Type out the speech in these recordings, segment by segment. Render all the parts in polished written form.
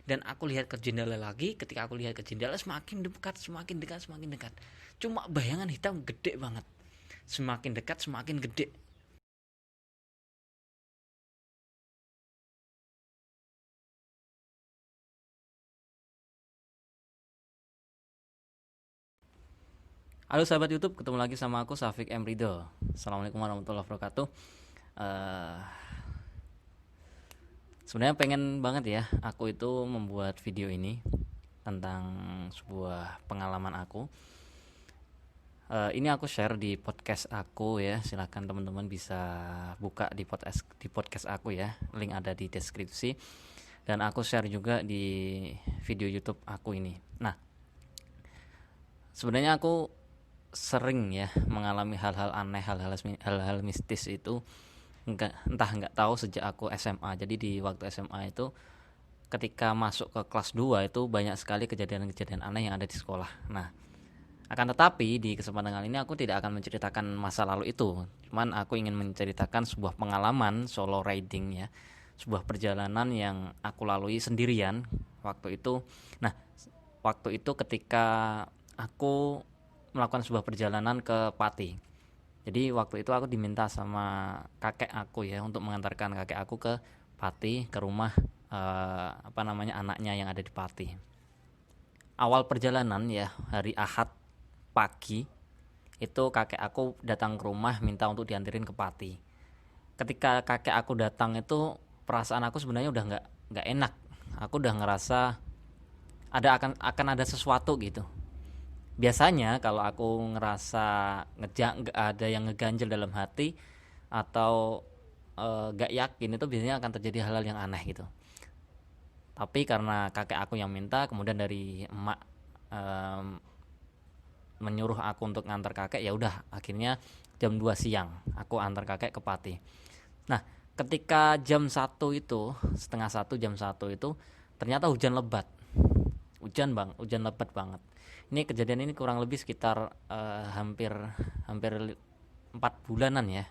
Dan aku lihat ke jendela lagi, ketika aku lihat ke jendela semakin dekat, semakin dekat, semakin dekat. Cuma bayangan hitam gede banget. Semakin dekat semakin gede. Halo sahabat YouTube, ketemu lagi sama aku Safik M Ridho. Assalamualaikum warahmatullahi wabarakatuh. Eh, Sebenarnya pengen banget ya aku itu membuat video ini tentang sebuah pengalaman aku. Ini aku share di podcast aku ya. Silahkan teman-teman bisa buka di podcast aku ya. Link ada di deskripsi. Dan aku share juga di video YouTube aku ini. Nah, sebenarnya aku sering ya mengalami hal-hal aneh, hal-hal mistis itu entah nggak tahu sejak aku SMA. Jadi di waktu SMA itu ketika masuk ke kelas 2 itu banyak sekali kejadian-kejadian aneh yang ada di sekolah. Nah, akan tetapi di kesempatan kali ini aku tidak akan menceritakan masa lalu itu. Cuman aku ingin menceritakan sebuah pengalaman solo riding ya. Sebuah perjalanan yang aku lalui sendirian waktu itu. Nah, waktu itu ketika aku melakukan sebuah perjalanan ke Pati. Jadi waktu itu aku diminta sama kakek aku ya untuk mengantarkan kakek aku ke Pati, ke rumah anaknya yang ada di Pati. Awal perjalanan ya hari Ahad pagi itu kakek aku datang ke rumah minta untuk dianterin ke Pati. Ketika kakek aku datang itu perasaan aku sebenarnya udah nggak enak. Aku udah ngerasa akan ada sesuatu gitu. Biasanya kalau aku ngerasa ada yang ngeganjel dalam hati atau gak yakin itu biasanya akan terjadi hal-hal yang aneh gitu. Tapi karena kakek aku yang minta, kemudian dari emak em, menyuruh aku untuk ngantar kakek, ya udah akhirnya jam 2 siang aku antar kakek ke Pati. Nah, ketika jam 1 itu, setengah 1 jam 1 itu ternyata hujan lebat. Hujan lebat banget. Ini kejadian ini kurang lebih sekitar hampir hampir 4 bulanan ya.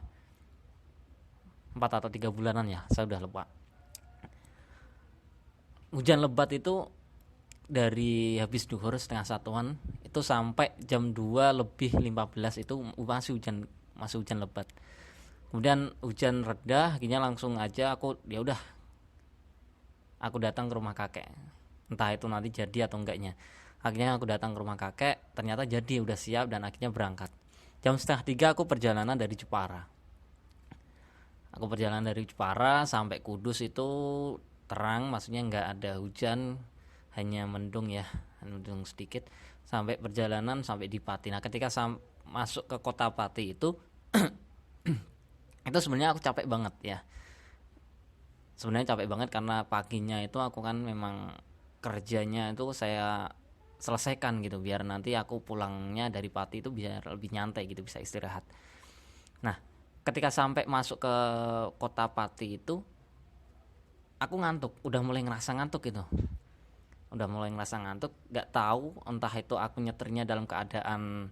4 atau 3 bulanan ya, saya udah lupa. Hujan lebat itu dari habis duhur setengah satuan itu sampai jam 2 lebih 15 itu masih hujan lebat. Kemudian hujan reda, akhirnya langsung aja aku datang ke rumah kakek. Entah itu nanti jadi atau enggaknya. Akhirnya aku datang ke rumah kakek, ternyata jadi udah siap dan akhirnya berangkat. Jam setengah 3 aku perjalanan dari Jepara. Aku perjalanan dari Jepara sampai Kudus itu terang, maksudnya nggak ada hujan, hanya mendung ya, mendung sedikit. Sampai perjalanan sampai di Pati. Nah, ketika masuk ke kota Pati itu sebenarnya aku capek banget ya. Sebenarnya capek banget karena paginya itu aku kan memang kerjanya itu saya selesaikan gitu biar nanti aku pulangnya dari Pati itu biar lebih nyantai gitu, bisa istirahat. Nah, ketika sampai masuk ke kota Pati itu aku ngantuk, udah mulai ngerasa ngantuk gitu. Udah mulai ngerasa ngantuk, nggak tahu entah itu aku nyetirnya dalam keadaan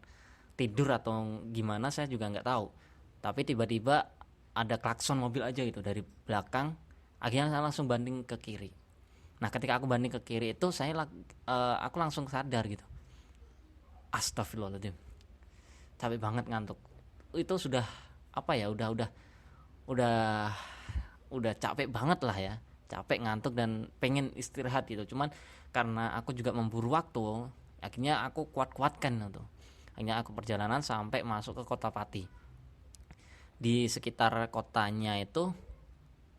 tidur atau gimana saya juga nggak tahu. Tapi tiba-tiba ada klakson mobil aja gitu dari belakang, akhirnya saya langsung banding ke kiri. Nah, ketika aku banding ke kiri itu aku langsung sadar gitu. Astagfirullahaladzim, capek banget ngantuk. Itu sudah apa ya, udah udah capek banget lah ya, capek ngantuk dan pengen istirahat gitu. Cuman karena aku juga memburu waktu, akhirnya aku kuat-kuatkan gitu. Akhirnya aku perjalanan sampai masuk ke kota Pati. Di sekitar kotanya itu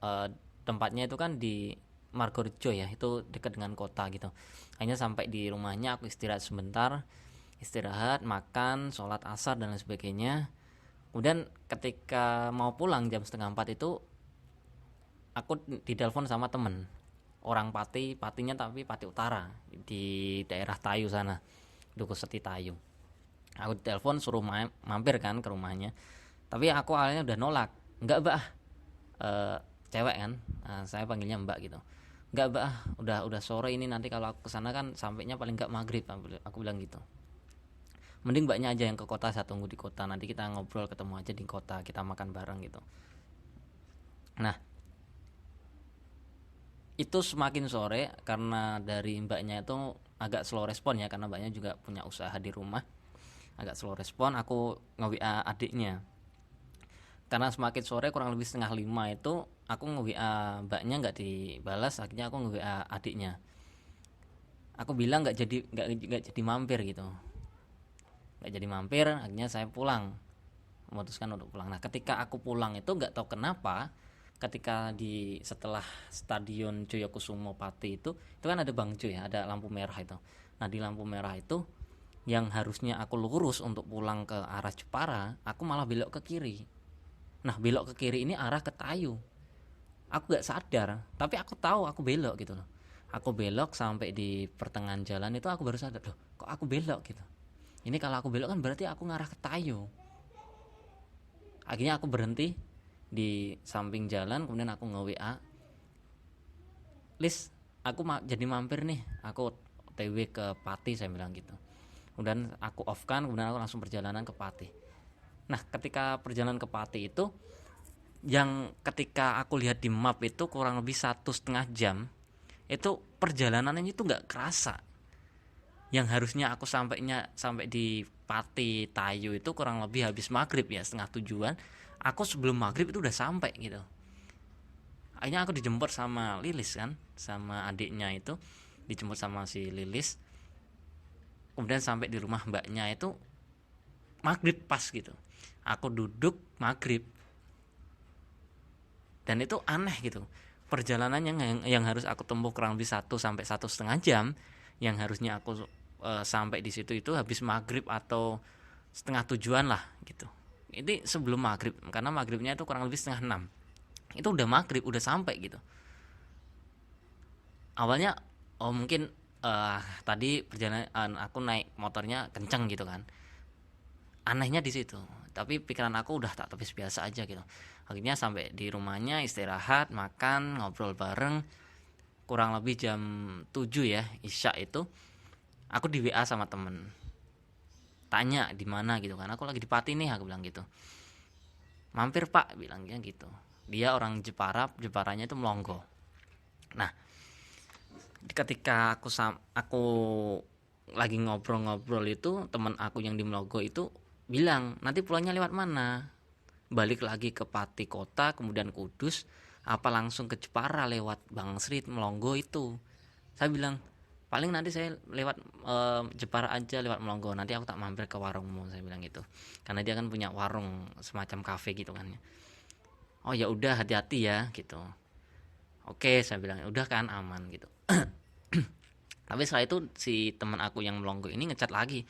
eh, tempatnya itu kan di Margorejo ya, itu dekat dengan kota gitu. Akhirnya sampai di rumahnya aku istirahat sebentar, istirahat, makan, sholat asar dan lain sebagainya. Kemudian ketika mau pulang jam setengah 4 itu aku ditelepon sama temen orang Patinya, tapi Pati Utara di daerah Tayu sana, Duku Seti Tayu. Aku ditelepon suruh mampir kan ke rumahnya, tapi aku awalnya udah nolak. Enggak mbak, eh, cewek kan, saya panggilnya mbak gitu. Enggak mbak, udah sore ini, nanti kalau aku kesana kan sampainya paling enggak maghrib, aku bilang gitu. Mending mbaknya aja yang ke kota, saya tunggu di kota, nanti kita ngobrol ketemu aja di kota, kita makan bareng gitu. Nah, Itu semakin sore karena dari mbaknya itu agak slow respon ya, karena mbaknya juga punya usaha di rumah, agak slow respon. Aku nge-WA adiknya, karena semakin sore kurang lebih setengah lima itu aku nge-WA mbaknya nggak dibalas, akhirnya aku nge-WA adiknya. Aku bilang nggak jadi mampir gitu, nggak jadi mampir. Akhirnya saya pulang, memutuskan untuk pulang. Nah ketika aku pulang itu nggak tahu kenapa, ketika di setelah stadion Joyokusumo Pati itu kan ada bangjo ya, ada lampu merah itu. Nah di lampu merah itu yang harusnya aku lurus untuk pulang ke arah Jepara, aku malah belok ke kiri. Nah belok ke kiri ini arah ke Tayu. Aku gak sadar, tapi aku tahu aku belok gitu loh. Aku belok sampai di pertengahan jalan itu aku baru sadar, loh kok aku belok gitu. Ini kalau aku belok kan berarti aku ngarah ke Tayu. Akhirnya aku berhenti di samping jalan, kemudian aku nge-WA, Lis, aku jadi mampir nih, aku TW ke Pati, saya bilang gitu. Kemudian aku off kan, kemudian aku langsung perjalanan ke Pati. Nah ketika perjalanan ke Pati itu, yang ketika aku lihat di map itu kurang lebih 1,5 jam, itu perjalanannya itu nggak kerasa. Yang harusnya aku sampai di Pati Tayu itu kurang lebih habis maghrib ya, setengah tujuan. Aku sebelum maghrib itu udah sampai gitu. Akhirnya aku dijemput sama Lilis kan, sama adiknya itu, dijemput sama si Lilis. Kemudian sampai di rumah mbaknya itu maghrib pas gitu. Aku duduk maghrib, dan itu aneh gitu. Perjalanan yang harus aku tempuh kurang lebih 1 sampai 1,5 jam, yang harusnya aku sampai di situ itu habis maghrib atau setengah tujuan lah gitu. Ini sebelum maghrib, karena maghribnya itu kurang lebih setengah 6. Itu udah maghrib, udah sampai gitu. Awalnya oh mungkin tadi perjalanan aku naik motornya kenceng gitu kan. Anehnya di situ. Tapi pikiran aku udah tak tepis biasa aja gitu. Akhirnya sampai di rumahnya, istirahat, makan, ngobrol bareng. Kurang lebih jam 7 ya, Isya itu. Aku di WA sama temen. Tanya di mana gitu kan. Aku lagi di Pati nih, aku bilang gitu. Mampir Pak, bilangnya gitu. Dia orang Jepara, Jeparanya itu Melongo. Nah, ketika aku lagi ngobrol-ngobrol itu, teman aku yang di Melongo itu bilang, nanti pulangnya lewat mana? Balik lagi ke Pati kota, kemudian Kudus, apa langsung ke Jepara lewat Bangsri Melongo itu? Saya bilang, paling nanti saya lewat Jepara aja, lewat Melongo, nanti aku tak mampir ke warungmu, saya bilang gitu. Karena dia kan punya warung semacam kafe gitu kan ya. Oh ya udah, hati-hati ya gitu. Oke, saya bilang udah kan, aman gitu. Tapi setelah itu si teman aku yang Melongo ini ngechat lagi,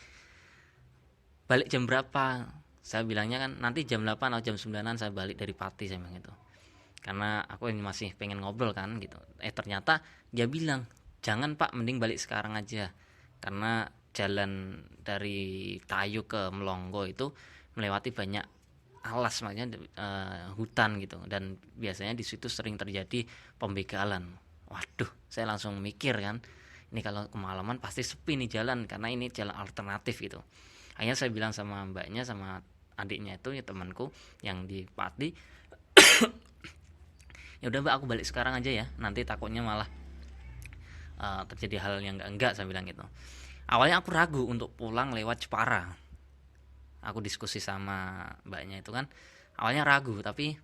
balik jam berapa? Saya bilangnya kan nanti jam 8 atau jam 9 saya balik dari Pati, saya bilang gitu. Karena aku ini masih pengen ngobrol kan gitu. Ternyata dia bilang, jangan Pak, mending balik sekarang aja. Karena jalan dari Tayu ke Melongo itu melewati banyak alas, makanya hutan gitu, dan biasanya di situ sering terjadi pembegalan. Waduh, saya langsung mikir kan, ini kalau kemalaman pasti sepi nih jalan, karena ini jalan alternatif gitu. Akhirnya saya bilang sama mbaknya, sama adiknya itu ya, temanku yang di Pati, ya udah Mbak, aku balik sekarang aja ya, nanti takutnya malah terjadi hal yang enggak, saya bilang gitu. Awalnya aku ragu untuk pulang lewat Jepara. Aku diskusi sama mbaknya itu kan, awalnya ragu, tapi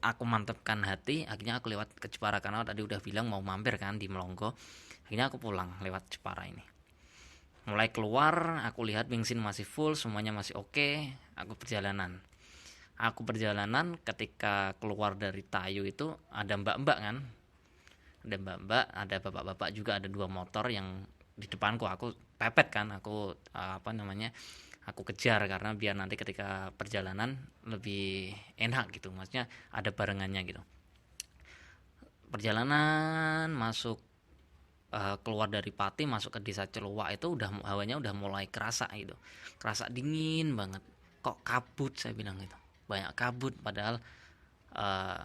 aku mantepkan hati. Akhirnya aku lewat ke Jepara, karena tadi udah bilang mau mampir kan di Melongo. Akhirnya aku pulang lewat Jepara ini. Mulai keluar, aku lihat bensin masih full, semuanya masih oke. Aku perjalanan ketika keluar dari Tayu itu ada mbak-mbak kan, ada mbak-mbak, ada bapak-bapak juga, ada dua motor yang di depanku. Aku pepet kan, aku aku kejar, karena biar nanti ketika perjalanan lebih enak gitu, maksudnya ada barengannya gitu. Perjalanan masuk, keluar dari Pati masuk ke desa Celuak itu udah hawanya udah mulai kerasa gitu, kerasa dingin banget. Kok kabut, saya bilang gitu, banyak kabut, padahal uh,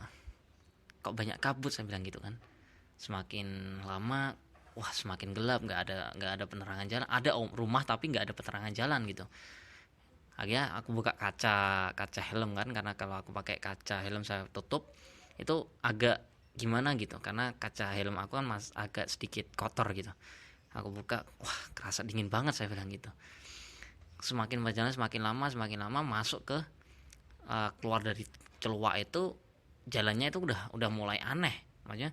kok banyak kabut, saya bilang gitu kan. Semakin lama, wah semakin gelap, nggak ada penerangan jalan. Ada rumah tapi nggak ada penerangan jalan gitu. Akhirnya aku buka kaca helm kan, karena kalau aku pakai kaca helm saya tutup itu agak gimana gitu, karena kaca helm aku kan agak sedikit kotor gitu. Aku buka, wah kerasa dingin banget, saya bilang gitu. Semakin berjalan semakin lama masuk ke keluar dari celuak itu, jalannya itu udah mulai aneh. Maksudnya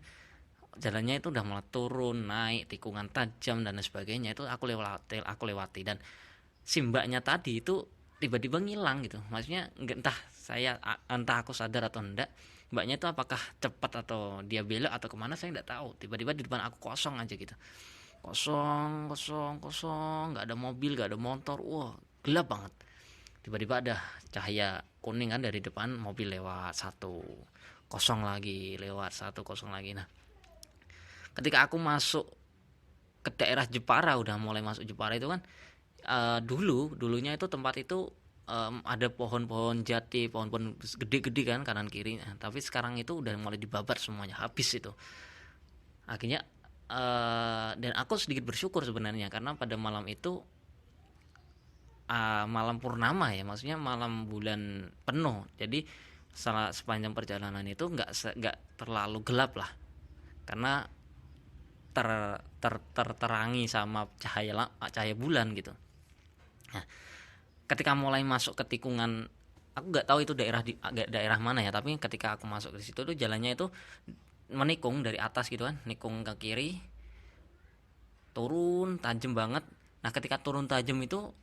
jalannya itu udah mulai turun naik, tikungan tajam dan sebagainya, itu aku lewati. Dan si mbaknya tadi itu tiba-tiba ngilang gitu. Maksudnya entah aku sadar atau enggak, mbaknya itu apakah cepat atau dia belok atau kemana, saya enggak tahu. Tiba-tiba di depan aku kosong aja gitu, kosong kosong kosong, nggak ada mobil, nggak ada motor, wah gelap banget. Tiba-tiba ada cahaya kuning kan dari depan, mobil lewat satu, kosong lagi, lewat satu, kosong lagi. Nah, ketika aku masuk ke daerah Jepara, udah mulai masuk Jepara itu kan, dulunya itu tempat itu ada pohon-pohon jati, pohon-pohon gede-gede kan kanan kiri. Nah, tapi sekarang itu udah mulai dibabat semuanya, habis itu. Akhirnya dan aku sedikit bersyukur sebenarnya, karena pada malam itu malam purnama ya, maksudnya malam bulan penuh. Jadi sepanjang perjalanan itu nggak terlalu gelap lah, karena terterangi sama cahaya bulan gitu. Nah, ketika mulai masuk ke tikungan, aku nggak tahu itu daerah mana ya, tapi ketika aku masuk ke situ tuh jalannya itu menikung dari atas gitu kan, nikung ke kiri, turun tajam banget. Nah, ketika turun tajam itu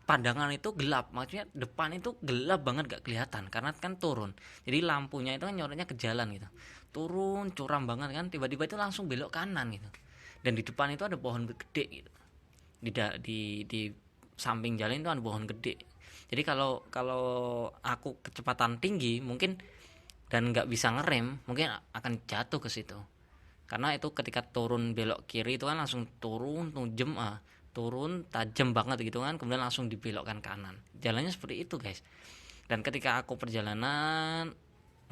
pandangan itu gelap, maksudnya depan itu gelap banget, gak kelihatan karena kan turun. Jadi lampunya itu kan nyorotnya ke jalan gitu, turun curam banget kan, tiba-tiba itu langsung belok kanan gitu. Dan di depan itu ada pohon gede gitu, di samping jalan itu ada pohon gede. Jadi kalau kalau aku kecepatan tinggi mungkin dan nggak bisa ngerem, mungkin akan jatuh ke situ. Karena itu ketika turun belok kiri itu kan langsung turun turun tajam banget gitu kan, kemudian langsung dibelokkan kanan. Jalannya seperti itu guys. Dan ketika aku perjalanan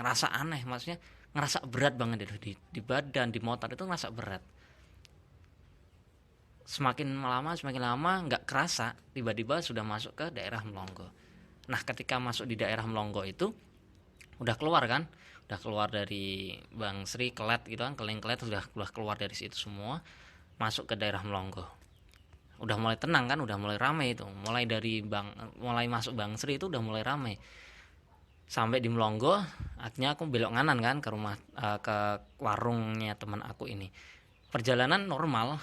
ngerasa aneh, maksudnya ngerasa berat banget itu di badan, di motor itu ngerasa berat. Semakin lama nggak kerasa, tiba-tiba sudah masuk ke daerah Melongo. Nah, ketika masuk di daerah Melongo itu udah keluar kan, udah keluar dari Bang Sri, Kelet gitu kan, Keleng Kelet, udah keluar dari situ semua, masuk ke daerah Melongo. Udah mulai tenang kan, udah mulai ramai itu, mulai masuk Bang Sri itu udah mulai ramai. Sampai di Melongo, akhirnya aku belok kanan kan ke rumah, ke warungnya teman aku ini. Perjalanan normal,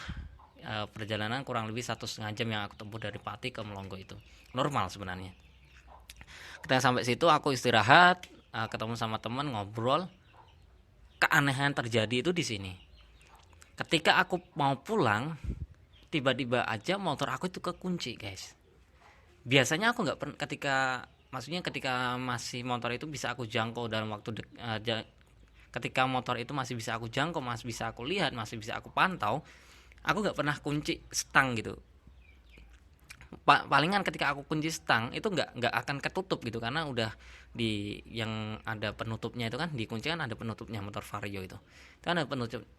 perjalanan kurang lebih 1,5 jam yang aku tempuh dari Pati ke Melongo itu normal sebenarnya. Kita sampai situ aku istirahat, ketemu sama teman, ngobrol. Keanehan terjadi itu di sini. Ketika aku mau pulang, tiba-tiba aja motor aku itu kekunci guys. Biasanya aku nggak pernah, ketika masih motor itu bisa aku jangkau dalam waktu ketika motor itu masih bisa aku jangkau, masih bisa aku lihat, masih bisa aku pantau, aku nggak pernah kunci stang gitu. Palingan ketika aku kunci stang itu nggak akan ketutup gitu, karena udah yang ada penutupnya itu kan, dikunci kan ada penutupnya, motor Vario itu kan ada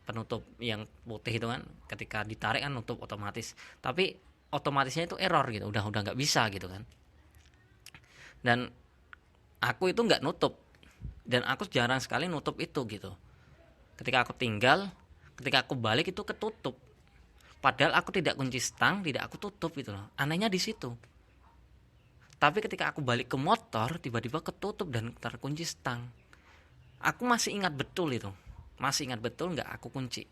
penutup yang putih itu kan, ketika ditarik kan nutup otomatis. Tapi otomatisnya itu error gitu, udah nggak bisa gitu kan. Dan aku itu nggak nutup, dan aku jarang sekali nutup itu gitu. Ketika aku balik itu ketutup, padahal aku tidak kunci stang, tidak aku tutup gitu loh. Anehnya di situ. Tapi ketika aku balik ke motor, tiba-tiba ketutup dan terkunci stang. Aku masih ingat betul itu, nggak aku kunci.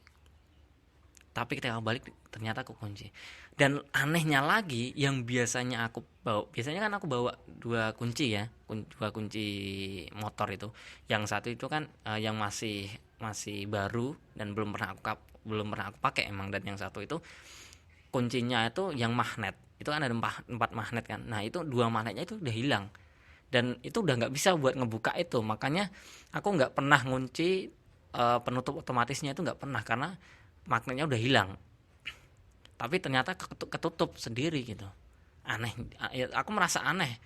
Tapi ketika aku balik ternyata aku kunci. Dan anehnya lagi, yang biasanya kan aku bawa dua kunci ya, dua kunci motor itu. Yang satu itu kan yang masih baru dan belum pernah aku pakai emang. Dan yang satu itu kuncinya itu yang magnet, itu kan ada 4 magnet kan. Nah, itu 2 magnetnya itu udah hilang, dan itu udah nggak bisa buat ngebuka itu. Makanya aku nggak pernah ngunci penutup otomatisnya itu, nggak pernah, karena magnetnya udah hilang. Tapi ternyata ketutup sendiri gitu. Aneh, aku merasa aneh.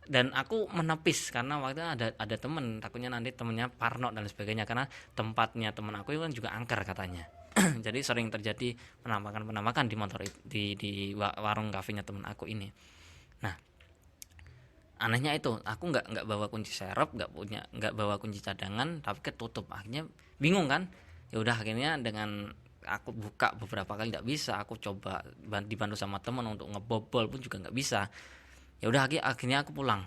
Dan aku menepis karena waktu itu ada temen, takutnya nanti temennya parno dan sebagainya, karena tempatnya temen aku itu kan juga angker katanya. Jadi sering terjadi penampakan di motor di warung kafenya temen aku ini. Nah, Anehnya itu aku nggak bawa kunci serep, nggak bawa kunci cadangan, tapi ketutup. Akhirnya bingung kan, ya udah akhirnya dengan aku buka beberapa kali nggak bisa, aku coba dibantu sama teman untuk ngebobol pun juga nggak bisa. Ya udah akhirnya aku pulang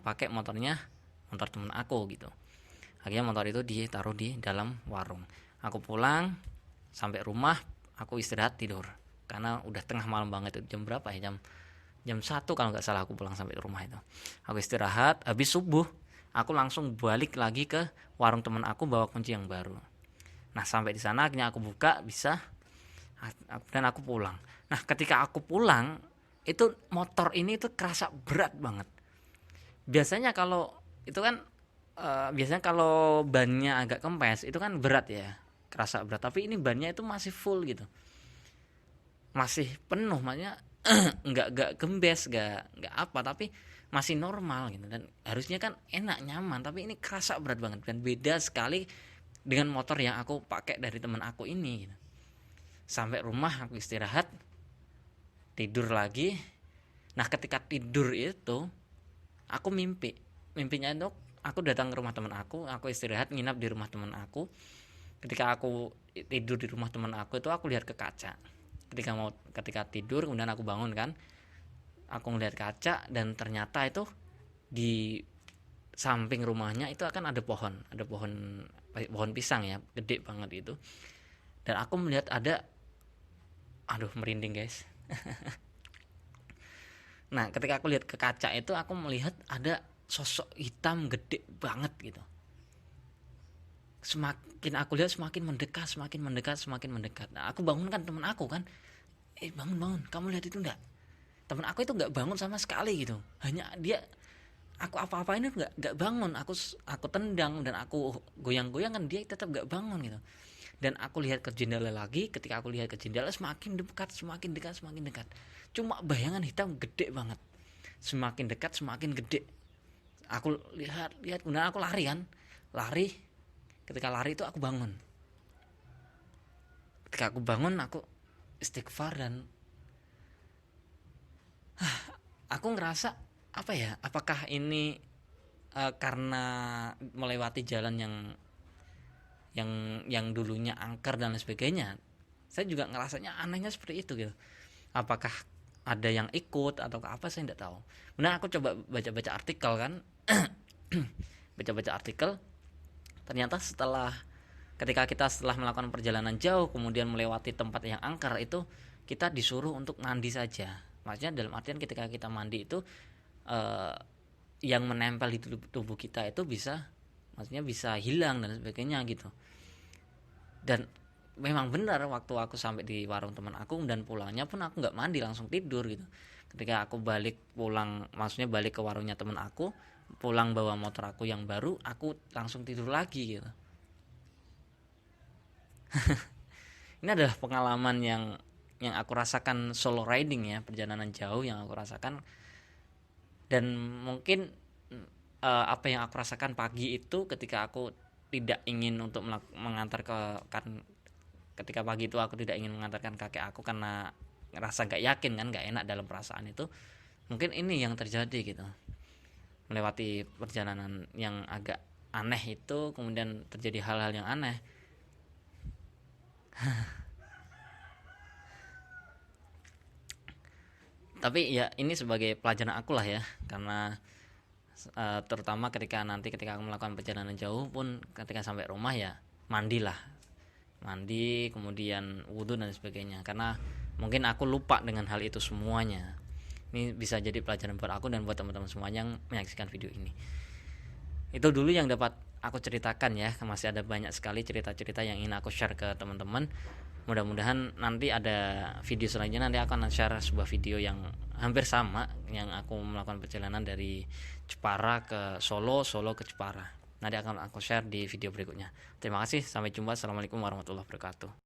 pakai motor temen aku gitu. Akhirnya motor itu ditaruh di dalam warung. Aku pulang sampai rumah, aku istirahat tidur karena udah tengah malam banget. Itu jam berapa ya, jam jam 1 kalau nggak salah aku pulang sampai rumah itu. Aku istirahat, habis subuh aku langsung balik lagi ke warung temen aku bawa kunci yang baru. Nah sampai di sana akhirnya aku buka bisa, dan aku pulang. Nah ketika aku pulang itu motor ini tuh kerasa berat banget. Biasanya kalau itu kan biasanya kalau bannya agak kempes itu kan berat ya, kerasa berat. Tapi ini bannya itu masih full gitu, masih penuh, makanya nggak gembes, nggak apa, tapi masih normal gitu. Dan harusnya kan enak nyaman, tapi ini kerasa berat banget dan beda sekali dengan motor yang aku pakai dari teman aku ini gitu. Sampai rumah aku istirahat tidur lagi. Nah ketika tidur itu aku mimpinya itu aku datang ke rumah teman aku istirahat nginap di rumah teman aku. Ketika aku tidur di rumah teman aku itu aku lihat ke kaca. Ketika tidur kemudian aku bangun kan, aku ngeliat kaca dan ternyata itu di samping rumahnya itu akan ada pohon pisang ya, gede banget itu. Dan aku melihat ada, aduh merinding guys. Nah ketika aku lihat ke kaca itu aku melihat ada sosok hitam gede banget gitu. Semakin aku lihat semakin mendekat, semakin mendekat, semakin mendekat. Nah aku bangunkan teman aku kan, bangun bangun, kamu lihat itu enggak? Teman aku itu nggak bangun sama sekali gitu. Hanya dia, aku apa-apain itu nggak bangun. Aku tendang dan aku goyang-goyang kan dia tetap nggak bangun gitu. Dan aku lihat ke jendela lagi. Ketika aku lihat ke jendela semakin dekat, semakin dekat, semakin dekat. Cuma bayangan hitam gede banget. Semakin dekat semakin gede. Aku lihat, kemudian aku lari kan, lari. Ketika lari itu aku bangun. Ketika aku bangun aku istighfar dan aku ngerasa apa ya, apakah ini karena melewati jalan yang dulunya angker dan lain sebagainya. Saya juga ngerasanya anehnya seperti itu gitu. Apakah ada yang ikut atau apa, saya tidak tahu. Nah aku coba baca-baca artikel kan. Baca-baca artikel, ternyata setelah melakukan perjalanan jauh kemudian melewati tempat yang angker itu, kita disuruh untuk mandi saja. Maksudnya dalam artian ketika kita mandi itu yang menempel di tubuh kita itu bisa hilang dan sebagainya gitu. Dan memang benar waktu aku sampai di warung teman aku dan pulangnya pun aku nggak mandi, langsung tidur gitu. Ketika aku maksudnya balik ke warungnya teman aku, pulang bawa motor aku yang baru, aku langsung tidur lagi gitu. Ini adalah pengalaman yang aku rasakan solo riding ya, perjalanan jauh yang aku rasakan. Dan mungkin apa yang aku rasakan pagi itu ketika aku tidak ingin untuk ketika pagi itu aku tidak ingin mengantarkan kakek aku karena ngerasa gak yakin kan, gak enak dalam perasaan itu. Mungkin ini yang terjadi gitu, melewati perjalanan yang agak aneh itu kemudian terjadi hal-hal yang aneh. Tapi ya ini sebagai pelajaran aku lah ya, karena terutama ketika aku melakukan perjalanan jauh pun ketika sampai rumah ya mandi kemudian wudhu dan sebagainya, karena mungkin aku lupa dengan hal itu semuanya. Ini bisa jadi pelajaran buat aku dan buat teman-teman semuanya yang menyaksikan video ini. Itu dulu yang dapat aku ceritakan ya, masih ada banyak sekali cerita-cerita yang ingin aku share ke teman-teman. Mudah-mudahan nanti ada video selanjutnya, nanti akan share sebuah video yang hampir sama, yang aku melakukan perjalanan dari Jepara ke Solo ke Jepara. Nanti akan aku share di video berikutnya. Terima kasih, sampai jumpa. Assalamualaikum warahmatullahi wabarakatuh.